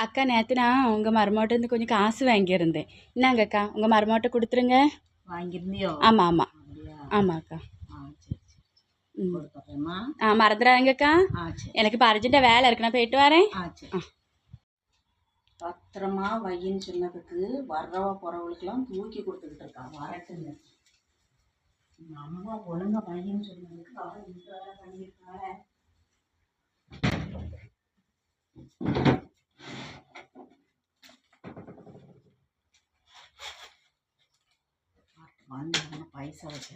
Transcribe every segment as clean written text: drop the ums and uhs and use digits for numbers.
அக்கா நேற்று நான் உங்கள் மருமகிட்டேருந்து கொஞ்சம் காசு வாங்கியிருந்தேன். இந்தாங்க அக்கா, உங்கள் மருமகிட்ட கொடுத்துருங்க. வாங்கியிருந்தியோ? ஆமாம் ஆமாம் அப்படியா? ஆமாம் அக்கா. சரி சரி கொடுத்துட்றேம்மா. மறந்துடாங்கக்கா. சரி. எனக்கு இப்போ அர்ஜென்ட்டாக வேலை இருக்கு, நான் போயிட்டு வரேன். சரி. பத்திரமா வையின்னு சொன்னதுக்கு வர்றவ போகிறவங்களுக்கெல்லாம் தூக்கி கொடுத்துக்கிட்டு இருக்கா. வரட்டுங்க, நம்ம ஒழுங்கா வையின்னு சொன்னதுக்கு அவன் இந்த வேலை பண்ணியிருக்காள. வந்து பைசா வச்சு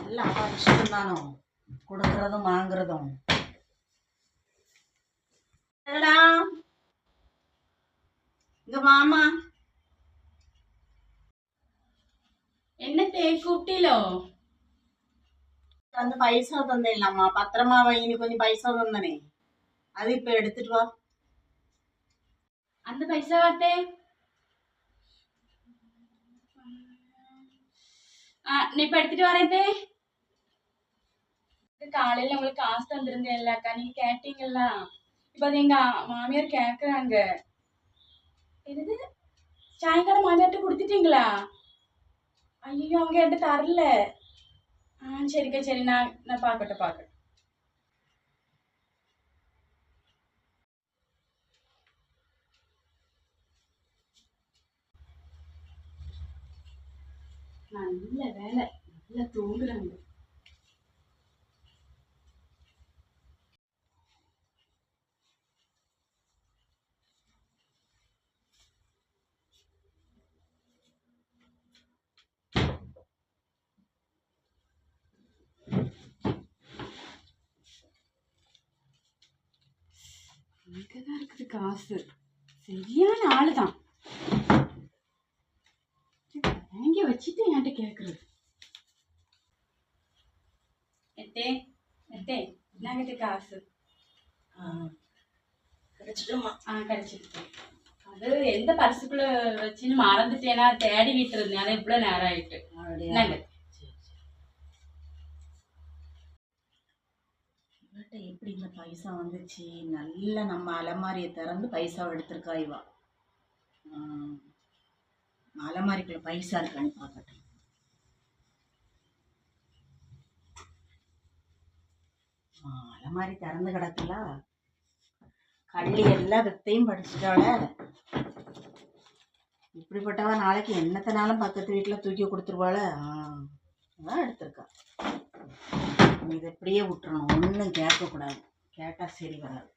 எல்லாம் அவன் விஷயம் தானோ, கொடுக்கறதும் வாங்குறதும். இங்க மாமா என்னத்தே கூப்பிட்டீலோ? அந்த பைசா தந்தேன்லாமா, பத்திரமா வைன்னு கொஞ்சம் பைசா தந்தனே, அது இப்ப எடுத்துட்டு வா. அந்த பைசாவாத்தே? நீ இப்போ எடுத்துட்டு வரேன்தே. காலையில் உங்களுக்கு காசு தந்திருந்தேன்ல அக்கா, நீங்கள் கேட்டீங்கல்ல. இப்போ அது எங்கள் மாமியார் கேட்குறாங்க. இது சாயங்காலம் மாமியார்ட்ட கொடுத்துட்டீங்களா? ஐயோ, அவங்க என்கிட்ட தரல. சரிக்கா, சரி, நான் பார்க்கட்டும். நல்ல வேலை, நல்லா தூங்குறாங்க. இங்கதான் இருக்குது காசு. சரியான ஆளுதான். வாங்கி வச்சுட்டு என்கிட்ட கேக்குறது. என்னங்கிட்ட காசு கிடைச்சிட்டுமா? கிடைச்சிட்டு. அது எந்த பர்சுக்குள்ள வச்சுன்னு மறந்துட்டேனா, தேடி வீட்டு இருந்தேன். அதை இவ்வளவு நேரம் ஆயிட்டு. எப்படி இந்த பைசா வந்துச்சு? நல்ல நம்ம அலமாரியை திறந்து பைசாவை எடுத்திருக்கா இவா. அலமாரிக்குள்ள பைசா இருக்கான்னு பார்க்கட்டும். அலமாரி திறந்து கிடக்குல, கள்ளி எல்லா வித்தையும் படிச்சுட்டால. இப்படிப்பட்டவா நாளைக்கு என்னத்தனாலும் பக்கத்து வீட்டுல தூக்கி கொடுத்துருவாள. அதான் எடுத்திருக்கா. இதை இப்படியே விட்டுறணும், ஒன்றும் கேட்கக்கூடாது. கேட்டால் சரி வராது.